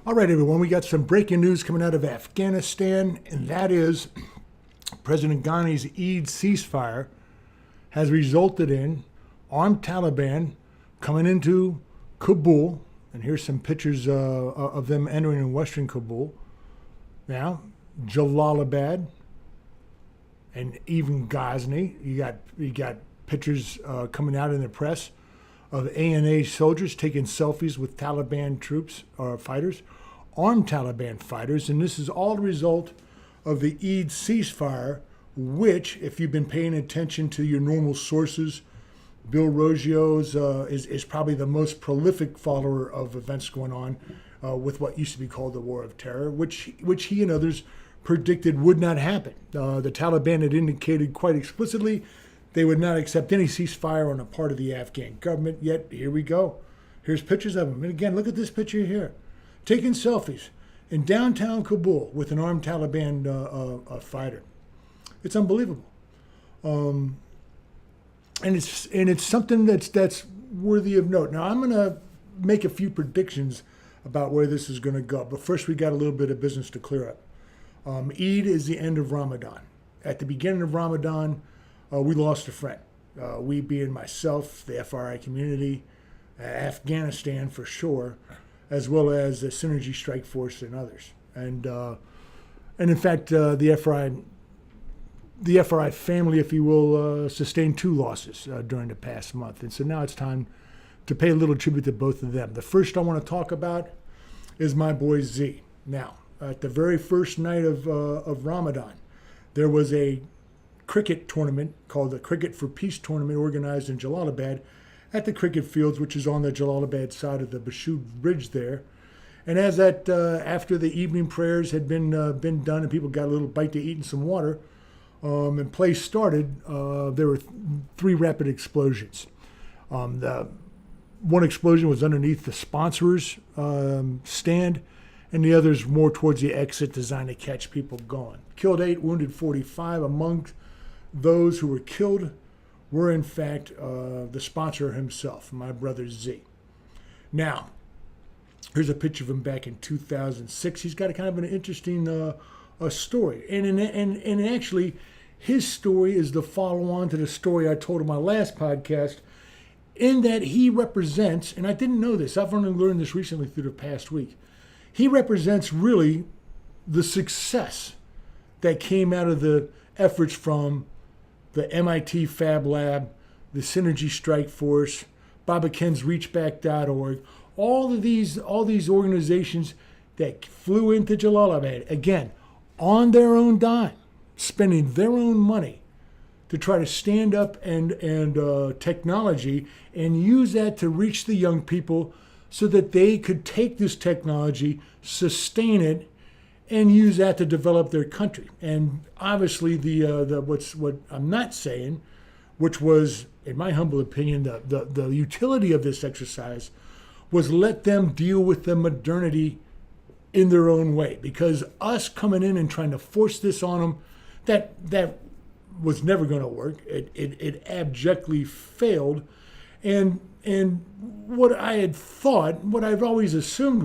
All right, everyone, we got some breaking news coming out of Afghanistan, and that is President Ghani's Eid Cease Fire has resulted in armed Taliban coming into Kabul, and here's some pictures of them entering in western Kabul. Now, Jalalabad, and even Ghazni. You got pictures coming out in the press of ANA soldiers taking selfies with Taliban troops or fighters, armed Taliban fighters, and this is all the result of the Eid ceasefire, which, if you've been paying attention to your normal sources, Bill Roggio's is probably the most prolific follower of events going on with what used to be called the War of Terror, which he and others predicted would not happen. The Taliban had indicated quite explicitly they would not accept any ceasefire on the part of the Afghan government, yet here we go. Here's pictures of them. And again, look at this picture here. Taking selfies in downtown Kabul with an armed Taliban fighter. It's unbelievable. And it's something that's worthy of note. Now, I'm going to make a few predictions about where this is going to go. But first, we got a little bit of business to clear up. Eid is the end of Ramadan. At the beginning of Ramadan, we lost a friend. We being myself, the FRI community, Afghanistan for sure, as well as the Synergy Strike Force and others. And in fact, the FRI family, if you will, sustained two losses during the past month. And so now it's time to pay a little tribute to both of them. The first I want to talk about is my boy Z. Now, at the very first night of Ramadan, there was a cricket tournament called the Cricket for Peace tournament organized in Jalalabad at the cricket fields, which is on the Jalalabad side of the Bashoud Bridge there. And as that after the evening prayers had been done and people got a little bite to eat and some water, and play started, there were three rapid explosions. The one explosion was underneath the sponsors' stand, and the others more towards the exit, designed to catch people going. Killed 8, wounded 45. Among those who were killed were, in fact, the sponsor himself, my brother Z. Now, here's a picture of him back in 2006. He's got a kind of an interesting story. And actually, his story is the follow-on to the story I told in my last podcast, in that he represents, and I didn't know this, I've only learned this recently through the past week, he represents really the success that came out of the efforts from the MIT Fab Lab, the Synergy Strike Force, Baba Ken's Reachback.org, all these organizations that flew into Jalalabad, again, on their own dime, spending their own money to try to stand up and technology and use that to reach the young people so that they could take this technology, sustain it, and use that to develop their country. And obviously, what I'm not saying, which was, in my humble opinion, the utility of this exercise, was let them deal with the modernity in their own way. Because us coming in and trying to force this on them, that was never going to work. It abjectly failed. And what I had thought, what I've always assumed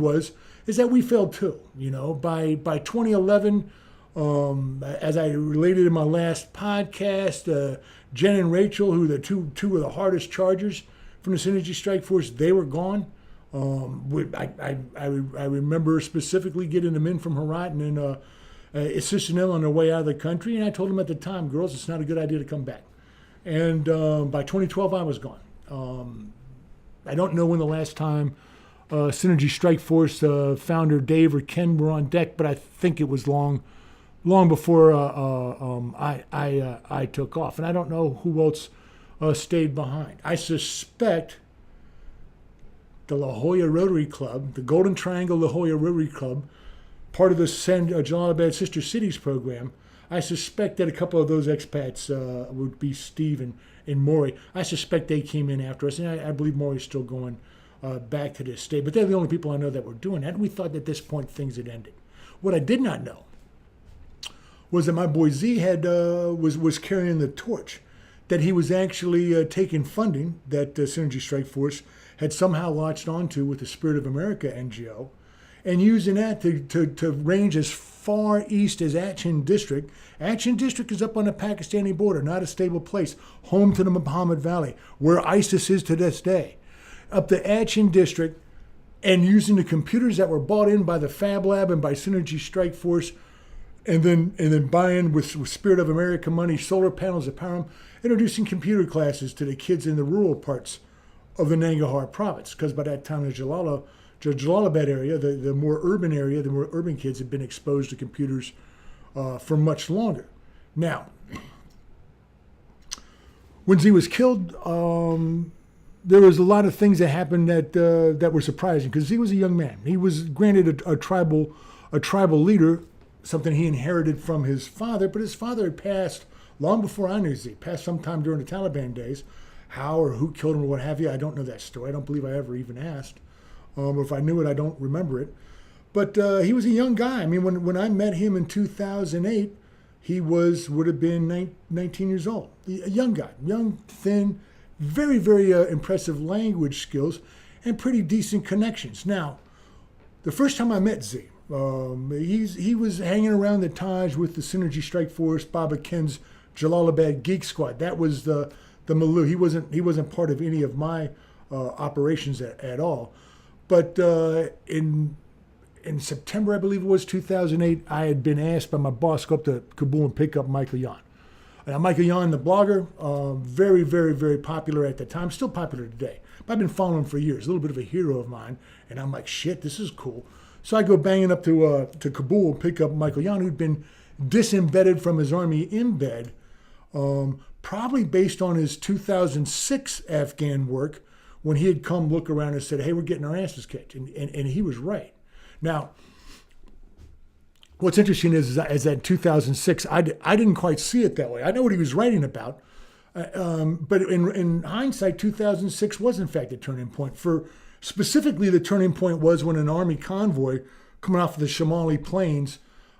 is that we failed too. You know, by 2011, as I related in my last podcast, Jen and Rachel, who are the two of the hardest chargers from the Synergy Strike Force, they were gone. I remember specifically getting them in from Herat and then assisting them on their way out of the country. And I told them at the time, girls, it's not a good idea to come back. And by 2012, I was gone. I don't know when the last time Synergy Strike Force founder Dave or Ken were on deck, but I think it was long before I took off. And I don't know who else stayed behind. I suspect the La Jolla Rotary Club, the Golden Triangle La Jolla Rotary Club, part of the Jalalabad Sister Cities program, I suspect that a couple of those expats would be Steve and Maury. I suspect they came in after us, and I believe Maury's still going back to this state. But they're the only people I know that were doing that. We thought at this point things had ended. What I did not know was that my boy Z had was carrying the torch, that he was actually taking funding that Synergy Strike Force had somehow latched onto with the Spirit of America NGO, and using that to range as far east as Achin District. Achin District is up on the Pakistani border, not a stable place, home to the Muhammad Valley, where ISIS is to this day. Up the Achin District, and using the computers that were bought in by the Fab Lab and by Synergy Strike Force, and then buying with Spirit of America money, solar panels to power them, introducing computer classes to the kids in the rural parts of the Nangarhar province. Because by that time, the Jalalabad area, the more urban area, the more urban kids had been exposed to computers for much longer. Now, when Z was killed, there was a lot of things that happened that were surprising, because he was a young man. He was granted a tribal leader, something he inherited from his father, but his father had passed long before I knew Z, passed sometime during the Taliban days. How or who killed him or what have you, I don't know that story. I don't believe I ever even asked. Or if I knew it, I don't remember it. But he was a young guy. I mean, when I met him in 2008, he would have been 19 years old. A young guy, young, thin, very, very impressive language skills, and pretty decent connections. Now, the first time I met Z, he was hanging around the Taj with the Synergy Strike Force, Baba Ken's Jalalabad Geek Squad. That was the Maloo. He wasn't part of any of my operations at all. But in September, I believe it was 2008, I had been asked by my boss to go up to Kabul and pick up Michael Yon. Now, Michael Yon, the blogger, very, very, very popular at the time, still popular today. But I've been following him for years, a little bit of a hero of mine. And I'm like, shit, this is cool. So I go banging up to Kabul and pick up Michael Yon, who'd been disembedded from his army embed, probably based on his 2006 Afghan work, when he had come look around and said, hey, we're getting our asses kicked. And he was right. Now, what's interesting is that in 2006, I didn't quite see it that way. I know what he was writing about. But in hindsight, 2006 was, in fact, a turning point. Specifically, the turning point was when an army convoy coming off of the Shamali Plains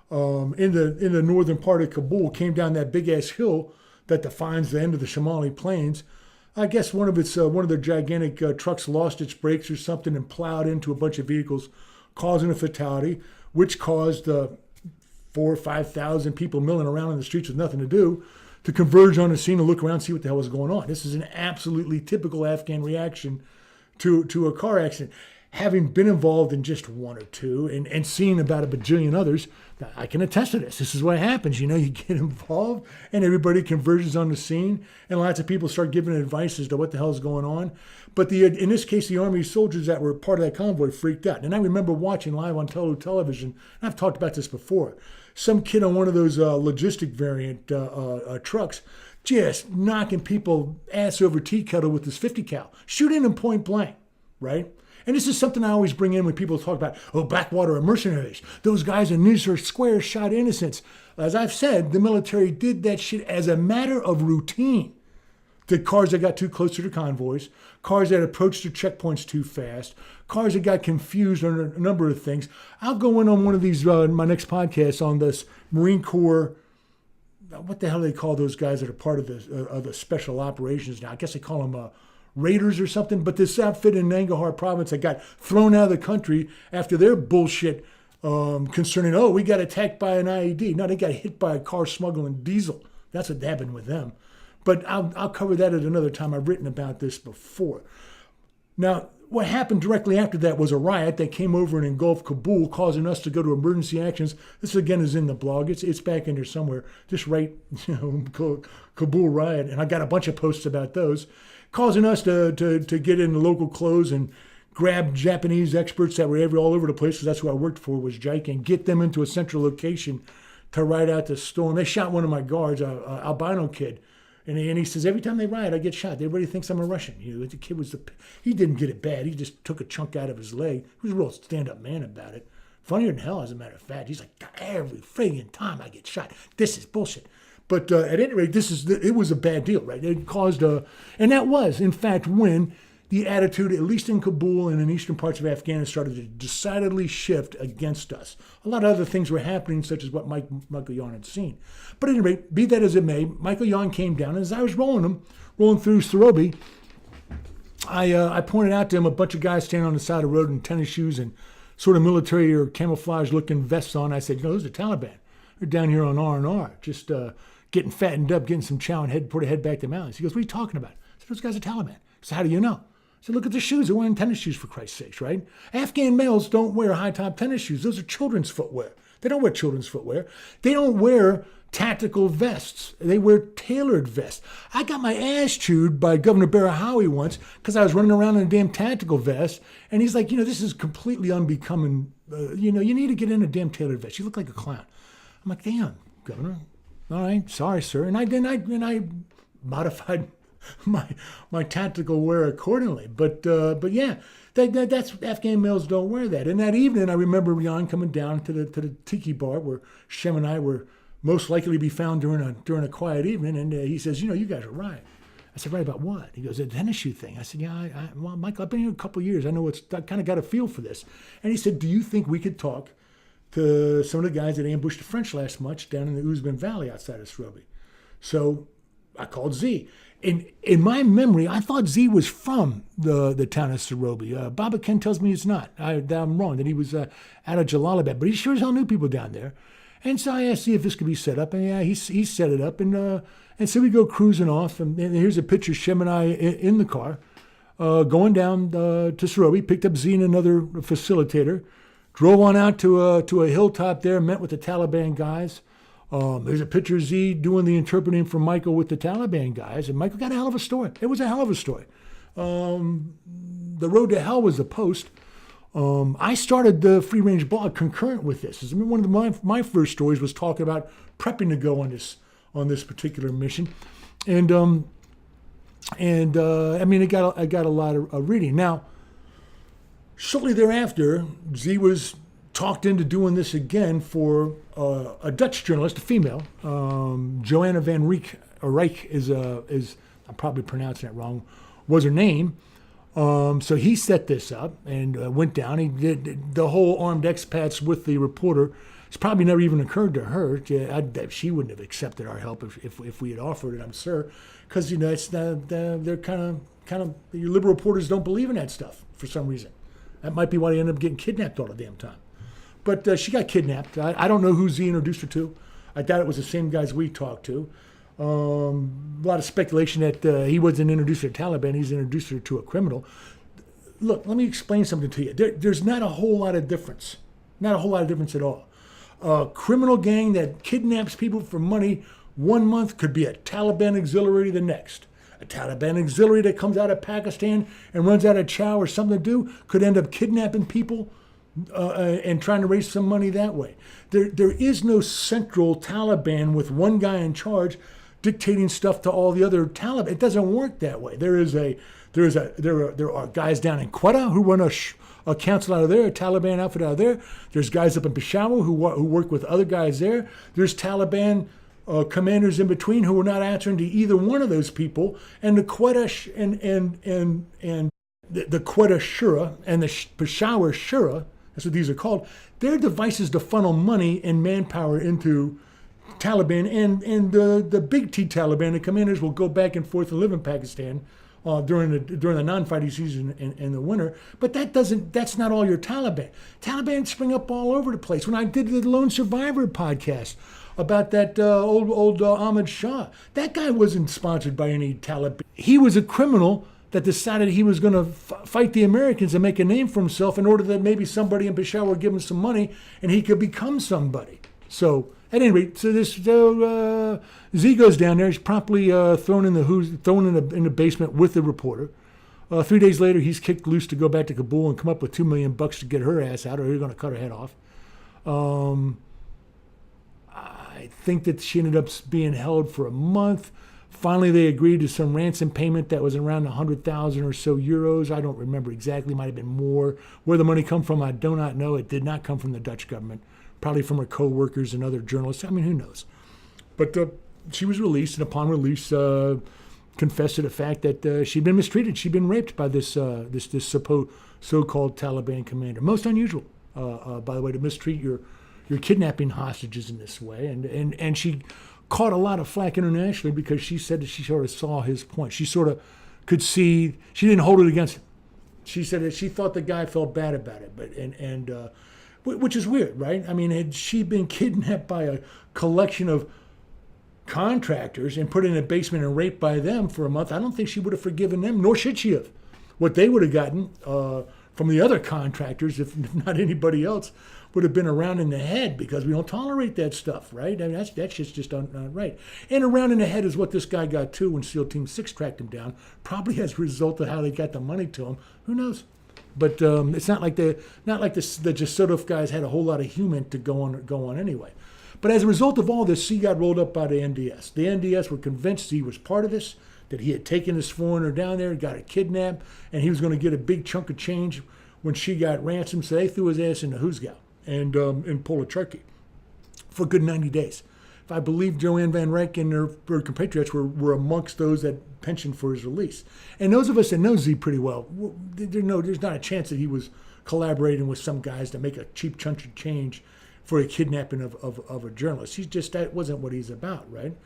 in the northern part of Kabul came down that big-ass hill that defines the end of the Shamali Plains. I guess one of their gigantic trucks lost its brakes or something and plowed into a bunch of vehicles, causing a fatality, which caused 4,000 or 5,000 people milling around in the streets with nothing to do to converge on the scene and look around and see what the hell was going on. This is an absolutely typical Afghan reaction to a car accident. Having been involved in just one or two and seeing about a bajillion others, I can attest to this. This is what happens. You get involved and everybody converges on the scene and lots of people start giving advice as to what the hell is going on. But in this case, the Army soldiers that were part of that convoy freaked out. And I remember watching live on television, and I've talked about this before, some kid on one of those logistic variant trucks just knocking people ass over tea kettle with his 50 cal, shooting them point blank, right? And this is something I always bring in when people talk about, Blackwater are mercenaries. Those guys in Nizer Square shot innocents. As I've said, the military did that shit as a matter of routine. The cars that got too close to the convoys, cars that approached their checkpoints too fast, cars that got confused on a number of things. I'll go in on one of these, my next podcast, on this Marine Corps, what the hell do they call those guys that are part of the special operations now? I guess they call them Raiders or something, but this outfit in Nangarhar province that got thrown out of the country after their bullshit concerning, we got attacked by an IED. No, they got hit by a car smuggling diesel. That's what happened with them. But I'll cover that at another time. I've written about this before. Now, what happened directly after that was a riot that came over and engulfed Kabul, causing us to go to emergency actions. This, again, is in the blog. It's back in there somewhere. Just write, Kabul riot. And I got a bunch of posts about those, causing us to get into local clothes and grab Japanese experts that were all over the place, because that's who I worked for, was JICA, and get them into a central location to ride out the storm. They shot one of my guards, an albino kid. And he says, every time they riot, I get shot. Everybody thinks I'm a Russian. The kid he didn't get it bad. He just took a chunk out of his leg. He was a real stand-up man about it. Funnier than hell, as a matter of fact. He's like, every friggin' time I get shot. This is bullshit. But at any rate, it was a bad deal, right? It caused and that was, in fact, when the attitude, at least in Kabul and in eastern parts of Afghanistan, started to decidedly shift against us. A lot of other things were happening, such as what Michael Yon had seen. But at any rate, be that as it may, Michael Yon came down, and as I was rolling through Sarobi, I pointed out to him a bunch of guys standing on the side of the road in tennis shoes and sort of military or camouflage looking vests on. I said, those are Taliban. They're down here on R&R, just getting fattened up, getting some chow and put a head back to mountains. He goes, what are you talking about? I said, those guys are Taliban. So how do you know? I said, look at the shoes. They're wearing tennis shoes, for Christ's sakes, right? Afghan males don't wear high-top tennis shoes. Those are children's footwear. They don't wear children's footwear. They don't wear tactical vests. They wear tailored vests. I got my ass chewed by Governor Barahowie once because I was running around in a damn tactical vest. And he's like, this is completely unbecoming. You need to get in a damn tailored vest. You look like a clown. I'm like, damn, Governor. All right, sorry, sir. And I modified my tactical wear accordingly. But yeah, that's Afghan males don't wear that. And that evening, I remember Jan coming down to the tiki bar where Shem and I were most likely to be found during a quiet evening. And he says, you guys are right. I said, right about what? He goes, the tennis shoe thing. I said, yeah, well, Michael, I've been here a couple of years. I know I kind of got a feel for this. And he said, do you think we could talk to some of the guys that ambushed the French last month down in the Uzman Valley outside of Srobi? So I called Z. In my memory, I thought Z was from the town of Srobi. Baba Ken tells me he's not. I'm wrong, that he was out of Jalalabad. But he sure as hell knew people down there. And so I asked Z if this could be set up. And yeah, he set it up. And so we go cruising off. And here's a picture of Shem and I in the car going down to Srobi, picked up Z and another facilitator, drove on out to a hilltop there, met with the Taliban guys. There's a picture of Z doing the interpreting for Michael with the Taliban guys, and Michael got a hell of a story. It was a hell of a story. The Road to Hell was the post. I started the Free Range blog concurrent with this. I mean, one of my first stories was talking about prepping to go on this particular mission, and I mean, I got a lot of reading. Now, shortly thereafter, Z was talked into doing this again for a Dutch journalist, a female, Joanna van Rijk is I'm probably pronouncing it wrong, was her name. So he set this up and went down. He did the whole armed expats with the reporter. It's probably never even occurred to her. She wouldn't have accepted our help if we had offered it, I'm sure, because it's they're kind of your liberal reporters don't believe in that stuff for some reason. That might be why they end up getting kidnapped all the damn time. But she got kidnapped. I don't know who Z introduced her to. I doubt it was the same guys we talked to. A lot of speculation that he wasn't introduced her to Taliban. He's introduced her to a criminal. Look, let me explain something to you. There's not a whole lot of difference. Not a whole lot of difference at all. A criminal gang that kidnaps people for money 1 month could be a Taliban auxiliary the next. A Taliban auxiliary that comes out of Pakistan and runs out of chow or something to do could end up kidnapping people and trying to raise some money that way. There is no central Taliban with one guy in charge dictating stuff to all the other Taliban. It doesn't work that way. There are guys down in Quetta who run a council out of there, a Taliban outfit out of there. There's guys up in Peshawar who work with other guys there. There's Taliban commanders in between who are not answering to either one of those people. And the Quetta and the Quetta Shura and the Peshawar Shura, that's what these are called, they're devices to funnel money and manpower into Taliban, and the big T Taliban, the commanders will go back and forth and live in Pakistan during the non-fighting season in the winter. But that's not all your Taliban. Taliban spring up all over the place. When I did the Lone Survivor podcast about that old Ahmad Shah, that guy wasn't sponsored by any Taliban. He was a criminal that decided he was going to fight the Americans and make a name for himself in order that maybe somebody in Peshawar would give him some money and he could become somebody. So at any rate, Z goes down there. He's promptly thrown in the basement with the reporter. 3 days later, he's kicked loose to go back to Kabul and come up with $2 million to get her ass out, or they're going to cut her head off. I think that she ended up being held for a month. Finally, they agreed to some ransom payment that was around 100,000 or so euros. I don't remember exactly. Might have been more. Where the money come from, I do not know. It did not come from the Dutch government. Probably from her co-workers and other journalists. I mean, who knows? But she was released, and upon release, confessed to the fact that she'd been mistreated. She'd been raped by this so-called Taliban commander. Most unusual, by the way, to mistreat your kidnapping hostages in this way. And she caught a lot of flack internationally because she said that she sort of saw his point. She sort of could see, she didn't hold it against him. She said that she thought the guy felt bad about it, which is weird, right? I mean, had she been kidnapped by a collection of contractors and put in a basement and raped by them for a month, I don't think she would have forgiven them, nor should she have. What they would have gotten from the other contractors, if not anybody else, would have been around in the head, because we don't tolerate that stuff, right? I mean, that's just not right. And around in the head is what this guy got too when SEAL Team 6 tracked him down, probably as a result of how they got the money to him. Who knows? But it's not like the Jasotov guys had a whole lot of human to go on anyway. But as a result of all this, Z got rolled up by the NDS. The NDS were convinced Z was part of this, that he had taken this foreigner down there, got her kidnapped, and he was going to get a big chunk of change when she got ransomed. So they threw his ass in the Huzgau and in Polocharki for a good 90 days. If I believe Joanne Van Rijk and her compatriots were amongst those that pensioned for his release. And those of us that know Z pretty well, there's not a chance that he was collaborating with some guys to make a cheap chunk of change for a kidnapping of a journalist. That wasn't what he's about, right?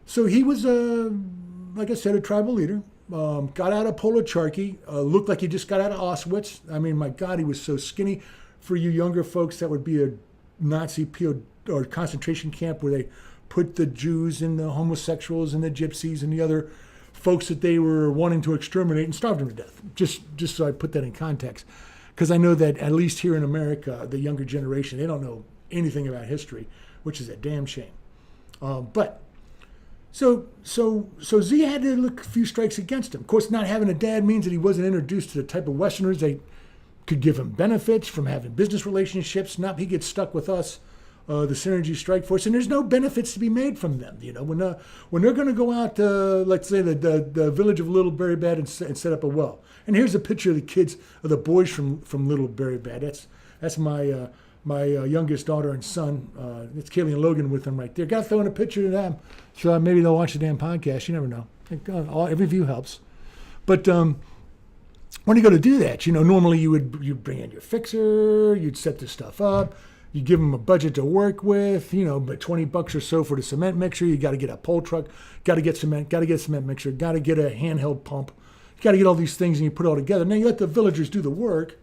So he was, like I said, a tribal leader. Got out of Polocharki, looked like he just got out of Auschwitz. I mean, my God, he was so skinny. For you younger folks, that would be a Nazi PO or concentration camp where they put the Jews and the homosexuals and the gypsies and the other folks that they were wanting to exterminate and starved them to death. Just so I put that in context. Because I know that at least here in America, the younger generation, they don't know anything about history, which is a damn shame. So Z had to look a few strikes against him. Of course, not having a dad means that he wasn't introduced to the type of Westerners that could give him benefits from having business relationships. He gets stuck with us, the Synergy Strike Force, and there's no benefits to be made from them. You know, when they're going to go out to, let's say, the village of Little Berrybad and set up a well. And here's a picture of the kids, of the boys from Little Berrybad. That's my youngest daughter and son. It's Kaylee and Logan with them right there. Got to throw in a picture of them, so maybe they'll watch the damn podcast. You never know. Every view helps. But when you go to do that, normally you'd bring in your fixer, you'd set this stuff up, you give them a budget to work with, but $20 or so for the cement mixer. You got to get a pole truck, got to get cement mixer, got to get a handheld pump, you got to get all these things and you put it all together. Now you let the villagers do the work,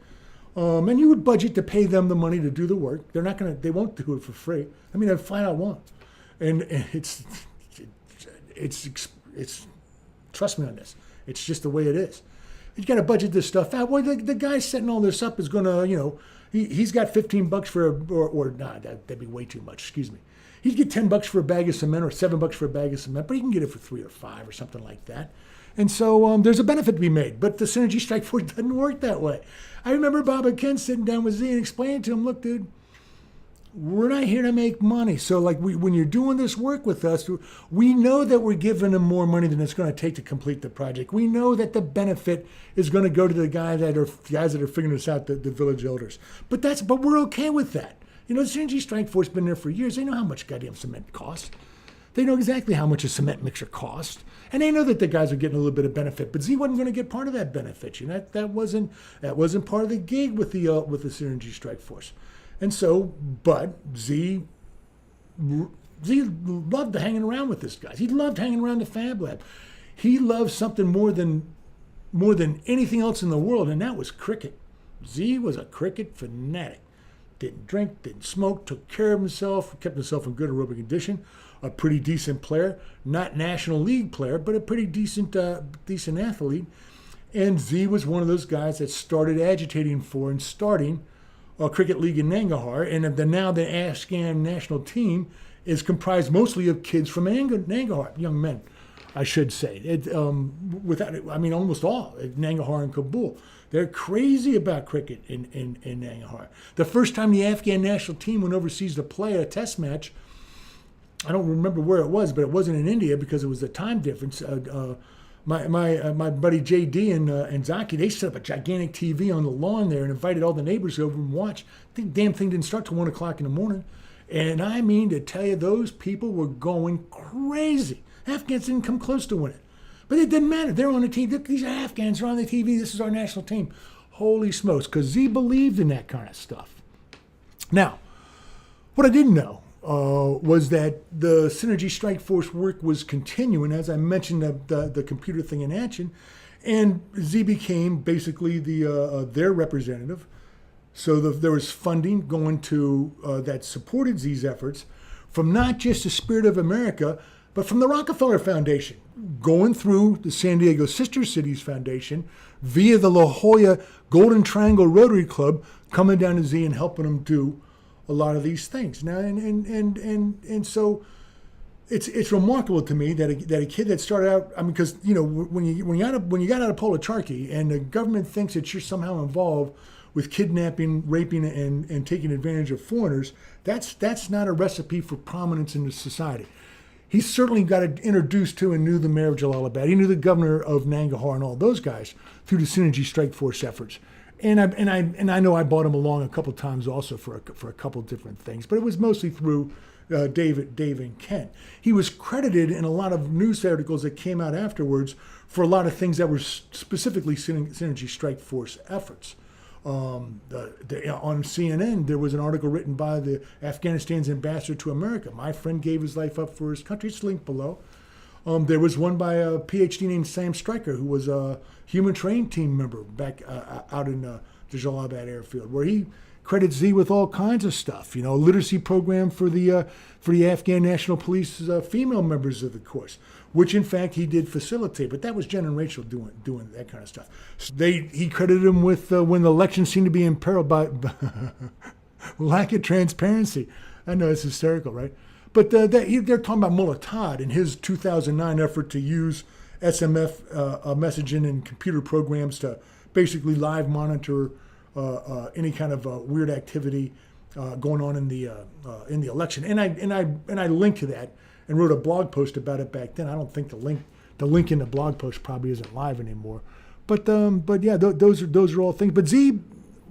and you would budget to pay them the money to do the work. They won't do it for free. I mean, they flat out won't. And it's trust me on this. It's just the way it is. You got to budget this stuff out. Well, the guy setting all this up is going to, he's got $15 for that'd be way too much. Excuse me. He'd get $10 for a bag of cement or $7 for a bag of cement, but he can get it for $3 or $5 or something like that. And so there's a benefit to be made, but the Synergy Strike Force doesn't work that way. I remember Bob and Ken sitting down with Z and explaining to him, look, dude, we're not here to make money. So when you're doing this work with us, we know that we're giving them more money than it's going to take to complete the project. We know that the benefit is going to go to the guys that are figuring this out, the village elders. But we're okay with that. The Synergy Strike Force has been there for years. They know how much goddamn cement costs. They know exactly how much a cement mixer costs. And they know that the guys are getting a little bit of benefit. But Z wasn't going to get part of that benefit. That wasn't part of the gig with the Synergy Strike Force. And so, but Z loved hanging around with this guy. He loved hanging around the Fab Lab. He loved something more than anything else in the world, and that was cricket. Z was a cricket fanatic. Didn't drink, didn't smoke, took care of himself, kept himself in good aerobic condition. A pretty decent player, not National League player, but a pretty decent athlete. And Z was one of those guys that started agitating for and starting a cricket league in Nangarhar, and now the Afghan national team is comprised mostly of kids from Nangarhar, young men, I should say. Almost all Nangarhar and Kabul. They're crazy about cricket in Nangarhar. The first time the Afghan national team went overseas to play a test match, I don't remember where it was, but it wasn't in India because it was the time difference. My buddy JD and Zaki, they set up a gigantic TV on the lawn there and invited all the neighbors over and watch. The damn thing didn't start till 1 o'clock in the morning. And I mean to tell you, those people were going crazy. Afghans didn't come close to winning. But it didn't matter. They're on the team. These are Afghans. They're on the TV. This is our national team. Holy smokes, because Z believed in that kind of stuff. Now, what I didn't know was that the Synergy Strike Force work was continuing. As I mentioned, the computer thing in action. And Z became basically their representative. So there was funding going to that supported Z's efforts from not just the Spirit of America, but from the Rockefeller Foundation, going through the San Diego Sister Cities Foundation, via the La Jolla Golden Triangle Rotary Club, coming down to Z and helping them do a lot of these things. Now, and so it's remarkable to me that a kid that started out, I mean, because when you got out of Policharky and the government thinks that you're somehow involved with kidnapping, raping, and taking advantage of foreigners, that's not a recipe for prominence in the society. He certainly got introduced to and knew the mayor of Jalalabad. He knew the governor of Nangarhar and all those guys through the Synergy Strike Force efforts. And I know I brought him along a couple times also for a couple different things, but it was mostly through Dave and Ken. He was credited in a lot of news articles that came out afterwards for a lot of things that were specifically Synergy Strike Force efforts. On CNN, there was an article written by Afghanistan's ambassador to America. My friend gave his life up for his country. It's linked below. There was one by a PhD named Sam Stryker, who was a human train team member back out in the Jalalabad airfield, where he credits Z with all kinds of stuff. A literacy program for the Afghan National Police female members of the course, which in fact he did facilitate. But that was Jen and Rachel doing that kind of stuff. He credited him with when the election seemed to be imperiled by lack of transparency. I know it's hysterical, right? But they're talking about Mullah Todd and his 2009 effort to use SMF messaging and computer programs to basically live monitor any kind of weird activity going on in the election. And I linked to that and wrote a blog post about it back then. I don't think the link in the blog post probably isn't live anymore. But yeah, those are all things. But Z,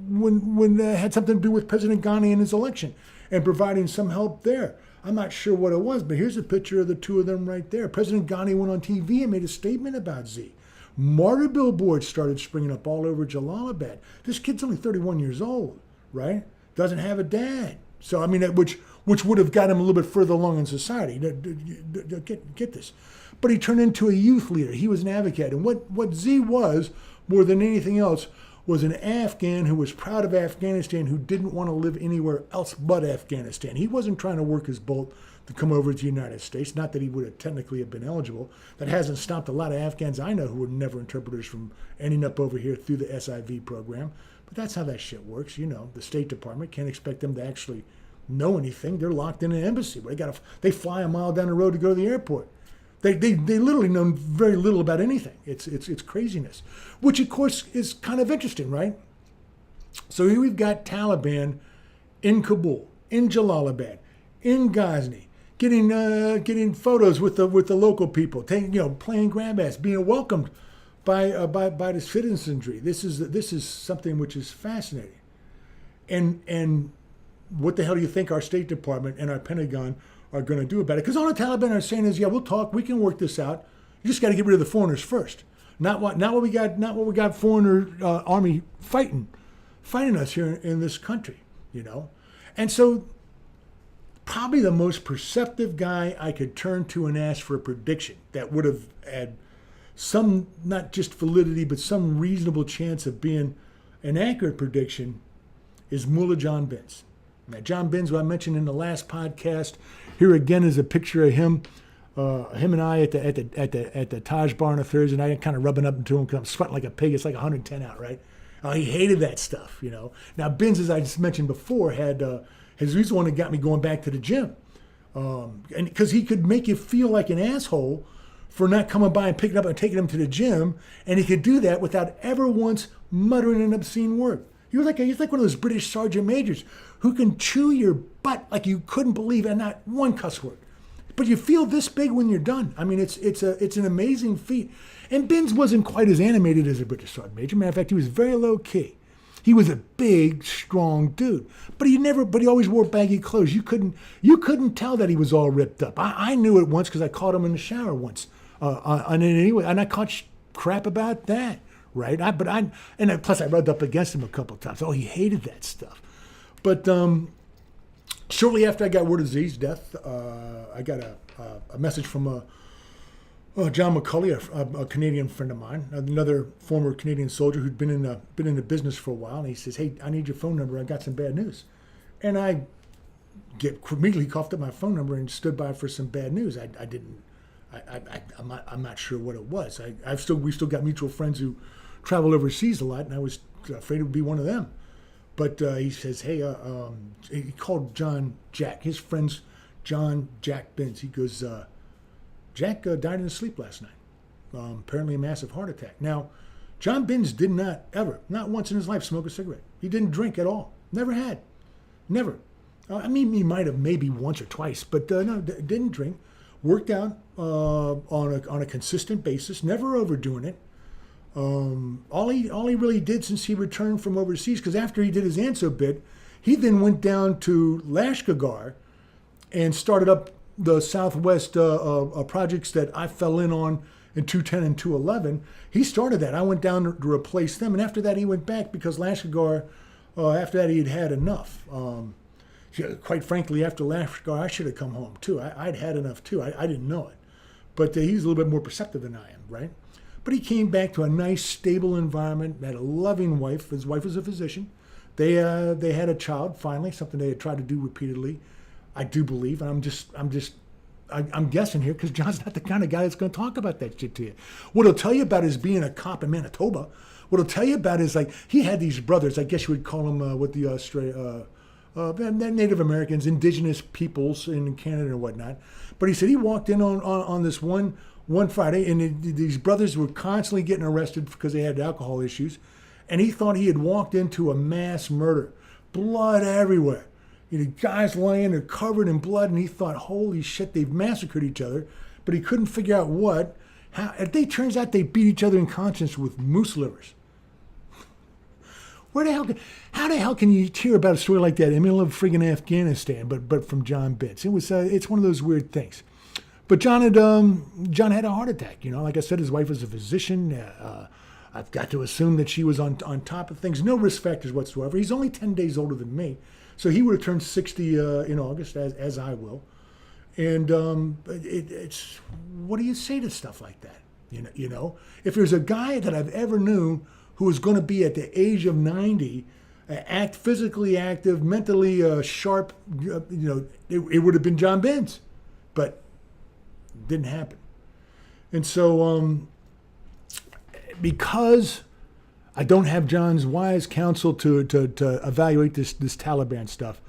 when had something to do with President Ghani and his election and providing some help there. I'm not sure what it was, but here's a picture of the two of them right there. President Ghani went on TV and made a statement about Z. Martyr billboards started springing up all over Jalalabad. This kid's only 31 years old, right? Doesn't have a dad. So, I mean, which would have got him a little bit further along in society. Get this. But he turned into a youth leader. He was an advocate. And what Z was, more than anything else, was an Afghan who was proud of Afghanistan, who didn't want to live anywhere else but Afghanistan. He wasn't trying to work his bolt to come over to the United States. Not that he would have technically have been eligible. That hasn't stopped a lot of Afghans I know who were never interpreters from ending up over here through the SIV program. But that's how that shit works. The State Department can't expect them to actually know anything. They're locked in an embassy. They fly a mile down the road to go to the airport. They literally know very little about anything. It's craziness, which of course is kind of interesting, right? So here we've got Taliban in Kabul, in Jalalabad, in Ghazni, getting photos with the local people, playing grab ass, being welcomed by the citizenry. This is something which is fascinating, and what the hell do you think our State Department and our Pentagon are going to do about it? Because all the Taliban are saying is, yeah, we'll talk, we can work this out. You just got to get rid of the foreigners first. Not what we got foreigner army fighting us here in this country, And so probably the most perceptive guy I could turn to and ask for a prediction that would have had some, not just validity, but some reasonable chance of being an accurate prediction is Mullah John Binns. Now, John Binns, who I mentioned in the last podcast, here again is a picture of him and I at the Taj Bar on a Thursday night, kind of rubbing up into him because I'm sweating like a pig. It's like 110 out, right? He hated that stuff, Now, Binns, as I just mentioned before, he's the one that got me going back to the gym, and because he could make you feel like an asshole for not coming by and picking up and taking him to the gym, and he could do that without ever once muttering an obscene word. He's like one of those British sergeant majors who can chew your butt like you couldn't believe, and not one cuss word. But you feel this big when you're done. I mean, it's an amazing feat. And Binns wasn't quite as animated as a British sergeant major. Matter of fact, he was very low key. He was a big, strong dude, but he always wore baggy clothes. You couldn't tell that he was all ripped up. I knew it once because I caught him in the shower once. And I caught crap about that. Right, plus I rubbed up against him a couple of times. Oh, he hated that stuff. But shortly after I got word of Z's death, I got a message from John McCulley, a Canadian friend of mine, another former Canadian soldier who'd been in the business for a while, and he says, "Hey, I need your phone number. I got some bad news." And I immediately coughed up my phone number and stood by for some bad news. I'm not sure what it was. We still got mutual friends who travel overseas a lot, and I was afraid it would be one of them. But he says, "Hey," he called John Jack. His friend's John Jack Binns. He goes, "Jack died in his sleep last night. Apparently a massive heart attack." Now, John Binns did not ever, not once in his life, smoke a cigarette. He didn't drink at all. Never had. Never. I mean, he might have maybe once or twice, but no, didn't drink. Worked out on a consistent basis, never overdoing it. All he really did since he returned from overseas, because after he did his Anso bit, he then went down to Lashkagar and started up the Southwest projects that I fell in on in 210 and 211. He started that. I went down to replace them, and after that he went back because Lashkagar, after that he had had enough. Quite frankly, after Lashkagar, I should have come home too. I'd had enough too. I didn't know it. But he's a little bit more perceptive than I am, right? But he came back to a nice, stable environment, had a loving wife. His wife was a physician. They had a child, finally, something they had tried to do repeatedly, I do believe. And I'm guessing here because John's not the kind of guy that's going to talk about that shit to you. What he'll tell you about is being a cop in Manitoba. What he'll tell you about is, like, he had these brothers, I guess you would call them what the Native Americans, indigenous peoples in Canada and whatnot. But he said he walked in on this one Friday, and these brothers were constantly getting arrested because they had alcohol issues. And he thought he had walked into a mass murder. Blood everywhere. Guys lying there covered in blood, and he thought, holy shit, they've massacred each other. But he couldn't figure out what. Turns out they beat each other in conscience with moose livers. How the hell can you hear about a story like that in the middle of friggin' Afghanistan, but from John Binns? It's one of those weird things. But John had a heart attack. Like I said, his wife was a physician. I've got to assume that she was on top of things. No risk factors whatsoever. He's only 10 days older than me, so he would have turned 60 in August, as I will. And it's what do you say to stuff like that? If there's a guy that I've ever known who was going to be at the age of 90, physically active, mentally sharp, it would have been John Binns, but it didn't happen. And so because I don't have John's wise counsel to evaluate this Taliban stuff,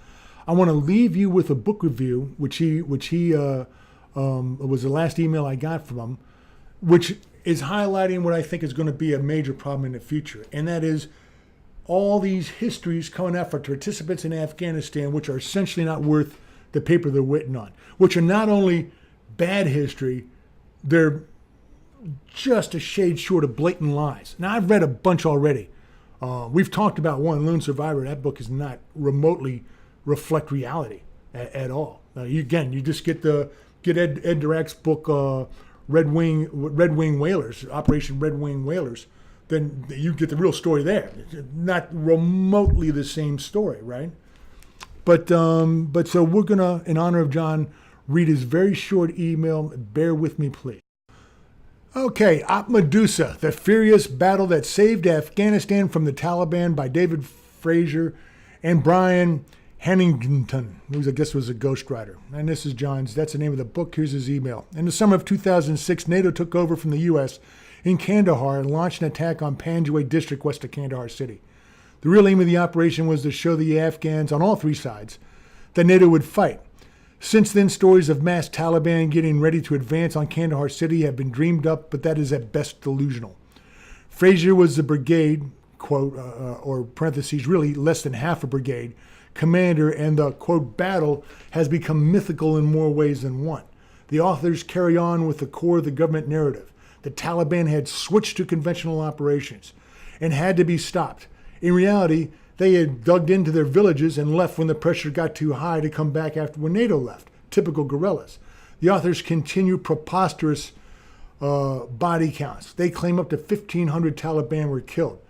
I want to leave you with a book review, which he was the last email I got from him, which is highlighting what I think is going to be a major problem in the future, and that is all these histories coming out for participants in Afghanistan, which are essentially not worth the paper they're written on, which are not only bad history, they're just a shade short of blatant lies. Now, I've read a bunch already. We've talked about one, Lone Survivor. That book does not remotely reflect reality at all. You just get Ed Dirac's book, Red Wing Whalers, Operation Red Wing Whalers, then you get the real story there. Not remotely the same story, right? But so we're gonna, in honor of John, read his very short email. Bear with me, please. Okay, Op Medusa, the furious battle that saved Afghanistan from the Taliban, by David Fraser and Brian Hannington, who I guess was a ghostwriter. And this is John's, that's the name of the book. Here's his email. In the summer of 2006, NATO took over from the U.S. in Kandahar and launched an attack on Panjwai district west of Kandahar city. The real aim of the operation was to show the Afghans on all three sides that NATO would fight. Since then, stories of mass Taliban getting ready to advance on Kandahar city have been dreamed up, but that is at best delusional. Fraser was the brigade, quote, or parentheses, really less than half a brigade, commander, and the, quote, battle has become mythical in more ways than one. The authors carry on with the core of the government narrative. The Taliban had switched to conventional operations and had to be stopped. In reality, they had dug into their villages and left when the pressure got too high to come back after when NATO left. Typical guerrillas. The authors continue preposterous body counts. They claim up to 1,500 Taliban were killed.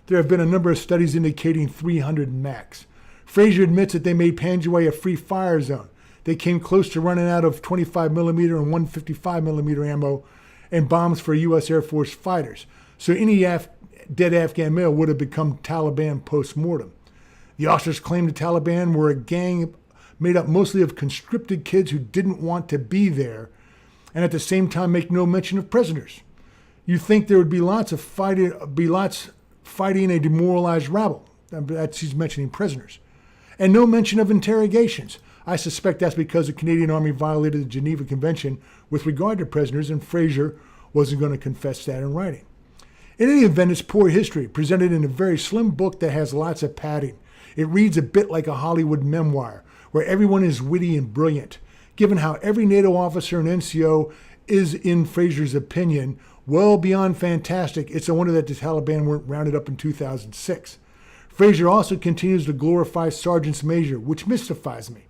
There have been a number of studies indicating 300 max. Fraser admits that they made Panjwai a free fire zone. They came close to running out of 25 millimeter and 155 millimeter ammo and bombs for U.S. Air Force fighters. So any dead Afghan male would have become Taliban post-mortem. The officers claimed the Taliban were a gang made up mostly of conscripted kids who didn't want to be there, and at the same time make no mention of prisoners. You think there would be lots fighting a demoralized rabble. He's mentioning prisoners. And no mention of interrogations. I suspect that's because the Canadian Army violated the Geneva Convention with regard to prisoners, and Fraser wasn't going to confess that in writing. In any event, it's poor history, presented in a very slim book that has lots of padding. It reads a bit like a Hollywood memoir, where everyone is witty and brilliant. Given how every NATO officer and NCO is, in Fraser's opinion, well beyond fantastic, it's a wonder that the Taliban weren't rounded up in 2006. Fraser also continues to glorify sergeants major, which mystifies me.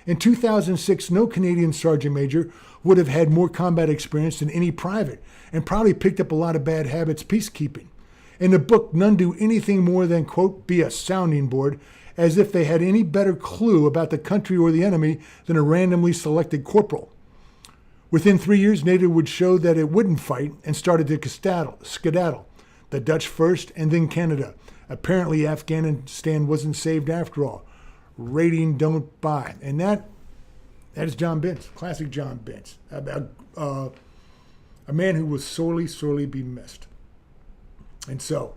In 2006, no Canadian sergeant major would have had more combat experience than any private, and probably picked up a lot of bad habits peacekeeping. In the book, none do anything more than, quote, be a sounding board, as if they had any better clue about the country or the enemy than a randomly selected corporal. Within 3 years, NATO would show that it wouldn't fight and started to skedaddle. The Dutch first and then Canada. Apparently, Afghanistan wasn't saved after all. Rating don't buy. And that is John Binns, classic John Binns. A man who will sorely, sorely be missed. And so,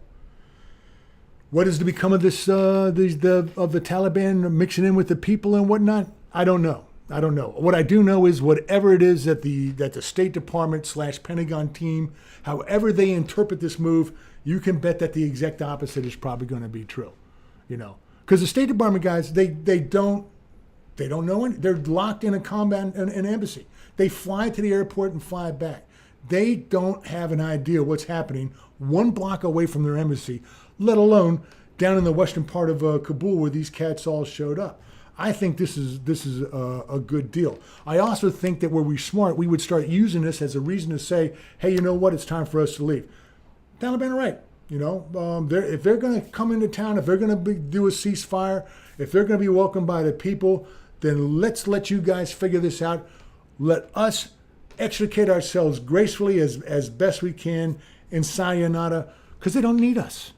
what is to become of this of the Taliban mixing in with the people and whatnot? I don't know. What I do know is whatever it is that the State Department / Pentagon team, however they interpret this move, you can bet that the exact opposite is probably going to be true. Because the State Department guys, they don't know any. They're locked in a combat an embassy. They fly to the airport and fly back. They don't have an idea what's happening 1 block away from their embassy, let alone down in the western part of Kabul where these cats all showed up. I think this is a good deal. I also think that were we smart, we would start using this as a reason to say, hey, you know what? It's time for us to leave. Taliban are right. If they're going to come into town, if they're going to do a ceasefire, if they're going to be welcomed by the people, then let's let you guys figure this out. Let us extricate ourselves gracefully as best we can in sayonara, because they don't need us.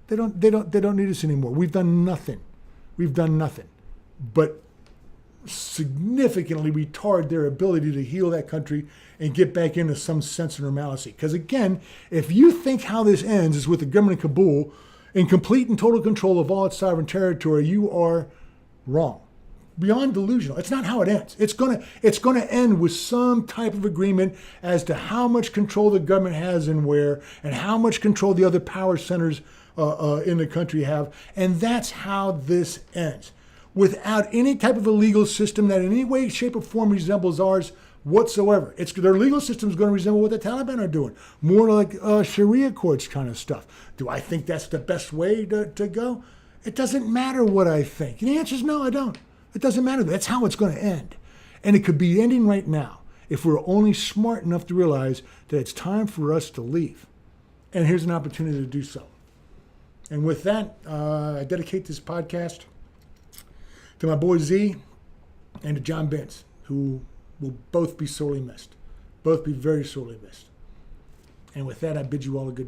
They don't need us anymore. We've done nothing. But significantly retard their ability to heal that country and get back into some sense of normalcy. Because again, if you think how this ends is with the government of Kabul in complete and total control of all its sovereign territory, you are wrong. Beyond delusional. It's not how it ends. It's gonna end with some type of agreement as to how much control the government has and where, and how much control the other power centers in the country have. And that's how this ends. Without any type of a legal system that in any way, shape, or form resembles ours whatsoever. Their legal system is going to resemble what the Taliban are doing. More like Sharia courts kind of stuff. Do I think that's the best way to go? It doesn't matter what I think. And the answer is no, I don't. It doesn't matter. That's how it's going to end. And it could be ending right now if we're only smart enough to realize that it's time for us to leave. And here's an opportunity to do so. And with that, I dedicate this podcast to my boy Z and to John Binns, who will both be sorely missed. Both be very sorely missed. And with that, I bid you all a good